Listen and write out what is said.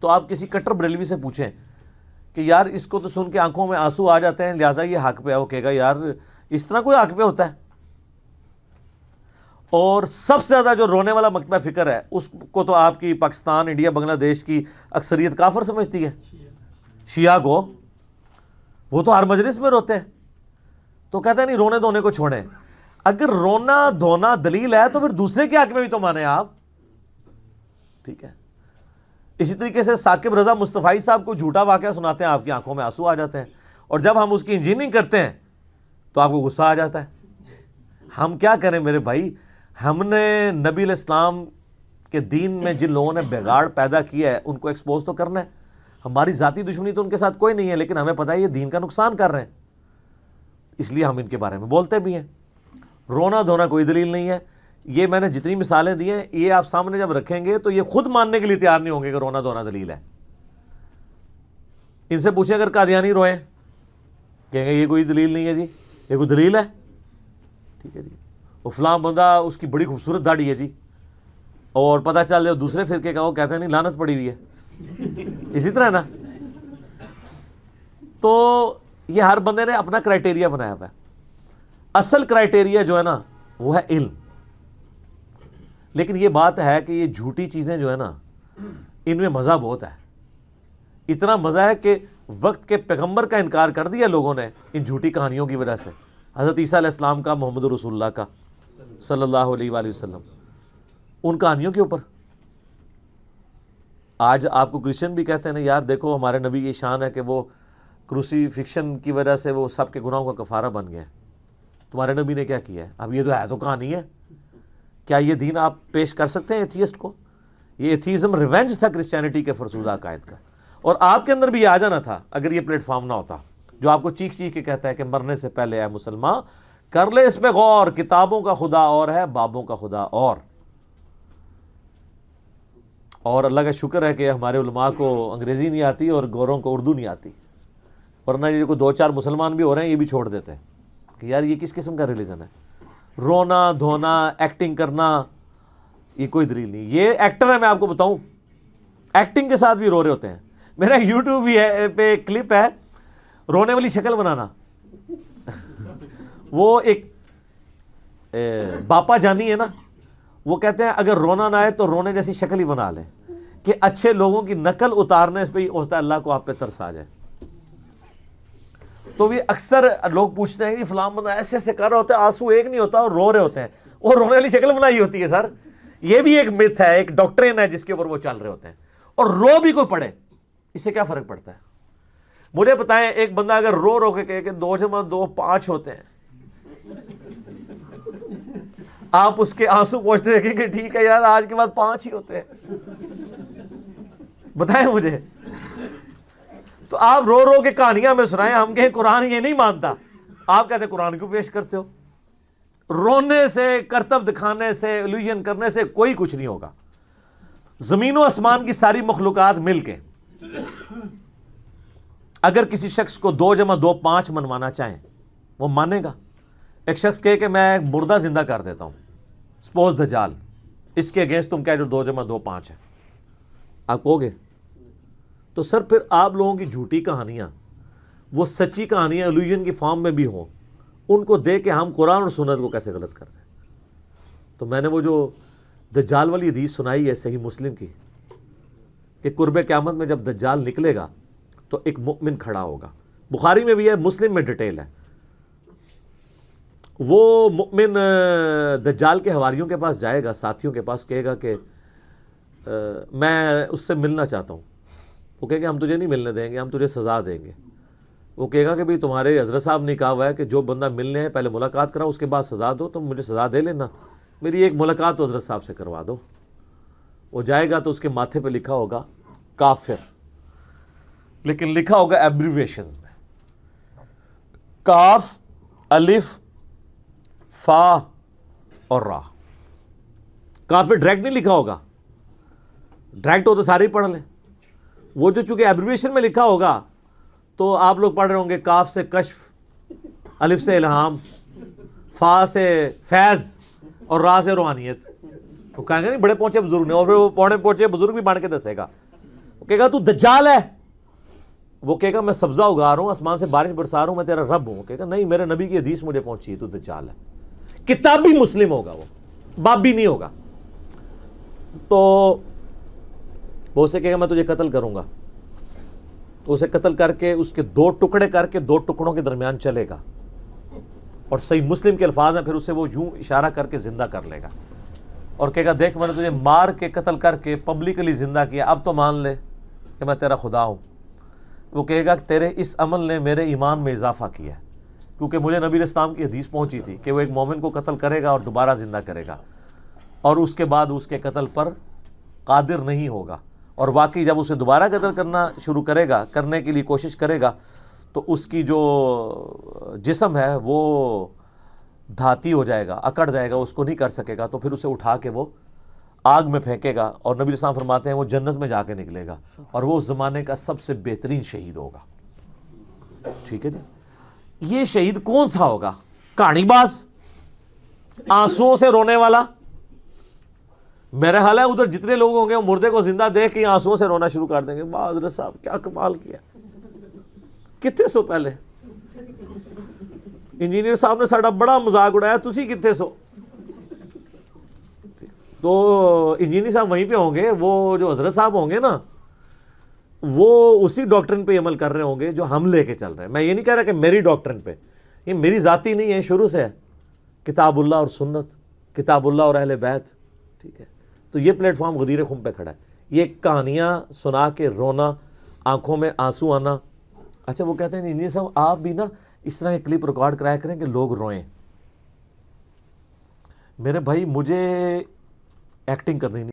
تو آپ کسی کٹر بریلوی سے پوچھیں کہ یار اس کو تو سن کے آنکھوں میں آنسو آ جاتے ہیں لہٰذا یہ حق پہ ہے، وہ کہے گا یار اس طرح کوئی حق پہ ہوتا ہے؟ اور سب سے زیادہ جو رونے والا مکتبہ فکر ہے اس کو تو آپ کی پاکستان، انڈیا، بنگلہ دیش کی اکثریت کافر سمجھتی ہے، شیعہ کو، وہ تو ہر مجلس میں روتے ہیں. تو کہتے ہیں نہیں رونے دھونے کو چھوڑیں. اگر رونا دھونا دلیل ہے تو پھر دوسرے کے حق میں بھی تو مانیں آپ. ٹھیک ہے. اسی طریقے سے ثاقب رضا مصطفی صاحب کو جھوٹا واقعہ سناتے ہیں، آپ کی آنکھوں میں آنسو آ جاتے ہیں، اور جب ہم اس کی انجینئرنگ کرتے ہیں تو آپ کو غصہ آ جاتا ہے. ہم کیا کریں میرے بھائی؟ ہم نے نبی علیہ السلام کے دین میں جن لوگوں نے بگاڑ پیدا کیا ہے ان کو ایکسپوز تو کرنا ہے. ہماری ذاتی دشمنی تو ان کے ساتھ کوئی نہیں ہے، لیکن ہمیں پتہ ہے یہ دین کا نقصان کر رہے ہیں، اس لیے ہم ان کے بارے میں بولتے بھی ہیں. رونا دھونا کوئی دلیل نہیں ہے. یہ میں نے جتنی مثالیں دی ہیں یہ آپ سامنے جب رکھیں گے تو یہ خود ماننے کے لیے تیار نہیں ہوں گے کہ رونا دھونا دلیل ہے. ان سے پوچھیں اگر قادیانی روئیں، کہیں گے یہ کوئی دلیل نہیں ہے جی، یہ کوئی دلیل ہے؟ ٹھیک ہے جی. وہ فلاں بندہ اس کی بڑی خوبصورت داڑھی ہے جی، اور پتہ چل جائے دوسرے فرقے کا وہ کہتے ہیں نہیں لعنت پڑی ہوئی ہے. اسی طرح نا. تو یہ ہر بندے نے اپنا کرائٹیریا بنایا ہوا ہے. اصل کرائٹیریا جو ہے نا وہ ہے علم. لیکن یہ بات ہے کہ یہ جھوٹی چیزیں جو ہے نا ان میں مزہ بہت ہے. اتنا مزہ ہے کہ وقت کے پیغمبر کا انکار کر دیا لوگوں نے ان جھوٹی کہانیوں کی وجہ سے. حضرت عیسیٰ علیہ السلام کا، محمد رسول اللہ کا صلی اللہ علیہ وآلہ وسلم، ان کہانیوں کے اوپر. آج آپ کو کرسچن بھی کہتے ہیں نا یار دیکھو ہمارے نبی کی شان ہے کہ وہ کروسی فکشن کی وجہ سے وہ سب کے گناہوں کا کفارہ بن گیا ہے. تمہارے نبی نے کیا کیا ہے؟ اب یہ تو ہے تو کہانی ہے. کیا یہ دین آپ پیش کر سکتے ہیں ایتھیسٹ کو؟ یہ ایتھیزم ریونج تھا کرسچینٹی کے فرسودہ عقائد کا. اور آپ کے اندر بھی یہ آ جانا تھا اگر یہ پلیٹ فارم نہ ہوتا جو آپ کو چیخ چیخ کے کہتا ہے کہ مرنے سے پہلے اے مسلمان کر لے اس پہ غور، کتابوں کا خدا اور ہے، بابوں کا خدا اور اللہ کا شکر ہے کہ ہمارے علماء کو انگریزی نہیں آتی اور گوروں کو اردو نہیں آتی، ورنہ یہ کو 2-4 مسلمان بھی ہو رہے ہیں یہ بھی چھوڑ دیتے ہیں کہ یار یہ کس قسم کا ریلیجن ہے. رونا دھونا ایکٹنگ کرنا یہ کوئی دلیل نہیں. یہ ایکٹر ہے، میں آپ کو بتاؤں ایکٹنگ کے ساتھ بھی رو رہے ہوتے ہیں. میرا یوٹیوب پہ کلپ ہے رونے والی شکل بنانا. وہ ایک باپا جانی ہے نا، وہ کہتے ہیں اگر رونا نہ آئے تو رونے جیسی شکل ہی بنا لیں کہ اچھے لوگوں کی نقل اتارنے پہ ہی ہوتا ہے اللہ کو آپ پہ ترس آ جائے. تو بھی اکثر لوگ پوچھتے ہیں کہ فلاں بندہ ایسے ایسے کر رہا ہوتا ہے، آنسو ایک نہیں ہوتا اور رو رہے ہوتے ہیں. وہ رونے والی شکل بنائی ہوتی ہے سر. یہ بھی ایک مت ہے، ایک ڈاکٹرین ہے جس کے اوپر وہ چل رہے ہوتے ہیں. اور رو بھی کوئی پڑے اس سے کیا فرق پڑتا ہے؟ مجھے بتائیں ایک بندہ اگر رو رو کے کہے کہ 2 × 2 = 5 ہوتے ہیں، آپ اس کے آنسو پوچھتے دیکھیں کہ ٹھیک ہے یار آج کے بعد 5 ہی ہوتے ہیں، بتائیں مجھے. تو آپ رو رو کے کہانیاں میں سنائیں، ہم کہیں قرآن یہ نہیں مانتا، آپ کہتے ہیں قرآن کیوں پیش کرتے ہو؟ رونے سے، کرتب دکھانے سے، الوژن کرنے سے کوئی کچھ نہیں ہوگا. زمین و آسمان کی ساری مخلوقات مل کے اگر کسی شخص کو 2 × 2 = 5 منوانا چاہیں وہ مانے گا. ایک شخص کہے کہ میں ایک مردہ زندہ کر دیتا ہوں، سپوز دجال، اس کے اگینسٹ تم کہہ جو 2 × 2 = 5 ہے، آپ کہو گے؟ تو سر پھر آپ لوگوں کی جھوٹی کہانیاں وہ سچی کہانیاں الوژن کی فارم میں بھی ہوں، ان کو دے کے ہم قرآن اور سنت کو کیسے غلط کر دیں؟ تو میں نے وہ جو دجال والی حدیث سنائی ہے صحیح مسلم کی کہ قرب قیامت میں جب دجال نکلے گا تو ایک مؤمن کھڑا ہوگا، بخاری میں بھی ہے، مسلم میں ڈیٹیل ہے. وہ مؤمن دجال کے حواریوں کے پاس جائے گا، ساتھیوں کے پاس، کہے گا کہ میں اس سے ملنا چاہتا ہوں. وہ کہے گا ہم تجھے نہیں ملنے دیں گے، ہم تجھے سزا دیں گے. وہ کہے گا کہ بھئی تمہارے حضرت صاحب نے کہا ہوا ہے کہ جو بندہ ملنے ہے پہلے ملاقات کراؤ اس کے بعد سزا دو، تم مجھے سزا دے لینا، میری ایک ملاقات تو حضرت صاحب سے کروا دو. وہ جائے گا تو اس کے ماتھے پہ لکھا ہوگا کافر، لیکن لکھا ہوگا ایبریویشنز میں، کاف، الف، فا اور را. کافر ڈائریکٹ نہیں لکھا ہوگا، ڈائریکٹ ہو تو سارے ہی پڑھ لیں. وہ جو چونکہ ایبریویشن میں لکھا ہوگا تو آپ لوگ پڑھ رہے ہوں گے کاف سے کشف، الف سے الہام، فا سے فیض اور را سے روحانیت. وہ کہیں گے نہیں بڑے پہنچے بزرگ نے، اور پھر وہ پونے پہنچے بزرگ بھی بن کے دسے گا. وہ کہے گا تو دجال ہے، وہ کہے گا میں سبزہ اگا رہا ہوں، آسمان سے بارش برسا رہا ہوں، میں تیرا رب ہوں، کہے گا نہیں میرے نبی کی حدیث مجھے پہنچی ہے، تو دجال ہے. کتابی مسلم ہوگا، وہ بابی نہیں ہوگا. تو وہ اسے کہے گا میں تجھے قتل کروں گا، اسے قتل کر کے اس کے 2 ٹکڑے کر کے 2 ٹکڑوں کے درمیان چلے گا، اور صحیح مسلم کے الفاظ ہیں، پھر اسے وہ یوں اشارہ کر کے زندہ کر لے گا اور کہے گا دیکھ میں نے تجھے مار کے قتل کر کے پبلکلی زندہ کیا، اب تو مان لے کہ میں تیرا خدا ہوں. وہ کہے گا تیرے اس عمل نے میرے ایمان میں اضافہ کیا ہے، کیونکہ مجھے نبی علیہ السلام کی حدیث پہنچی تھی کہ وہ ایک مومن کو قتل کرے گا اور دوبارہ زندہ کرے گا، اور اس کے بعد اس کے قتل پر قادر نہیں ہوگا. اور واقعی جب اسے دوبارہ قتل کرنا شروع کرے گا، کرنے کے لیے کوشش کرے گا، تو اس کی جو جسم ہے وہ دھاتی ہو جائے گا، اکڑ جائے گا، اس کو نہیں کر سکے گا. تو پھر اسے اٹھا کے وہ آگ میں پھینکے گا، اور نبی علیہ السلام فرماتے ہیں وہ جنت میں جا کے نکلے گا، اور وہ اس زمانے کا سب سے بہترین شہید ہوگا. ٹھیک ہے جی. یہ شہید کون سا ہوگا؟ کہانی باز، آنسوؤں سے رونے والا. میرا حال ہے ادھر جتنے لوگ ہوں گے وہ مردے کو زندہ دیکھ کے آنسوؤں سے رونا شروع کر دیں گے. حضرت صاحب کیا کمال کیا، کتنے سو پہلے انجینئر صاحب نے ساڑا بڑا مذاق اڑایا، تسی کتنے سو. تو انجینئر صاحب وہیں پہ ہوں گے، وہ جو حضرت صاحب ہوں گے نا وہ اسی ڈاکٹرن پہ عمل کر رہے ہوں گے جو ہم لے کے چل رہے ہیں. میں یہ نہیں کہہ رہا کہ میری ڈاکٹرن پہ، یہ میری ذاتی نہیں ہے، شروع سے ہے کتاب اللہ اور سنت، کتاب اللہ اور اہل بیت. ٹھیک ہے. تو یہ پلیٹ فارم غدیر خم پہ کھڑا ہے. یہ کہانیاں سنا کے رونا، آنکھوں میں آنسو آنا. اچھا وہ کہتے ہیں انجینئر صاحب آپ بھی نا اس طرح کے کلپ ریکارڈ کرایا کریں کہ لوگ روئیں. میرے بھائی مجھے ایکٹنگ کرنی نہیں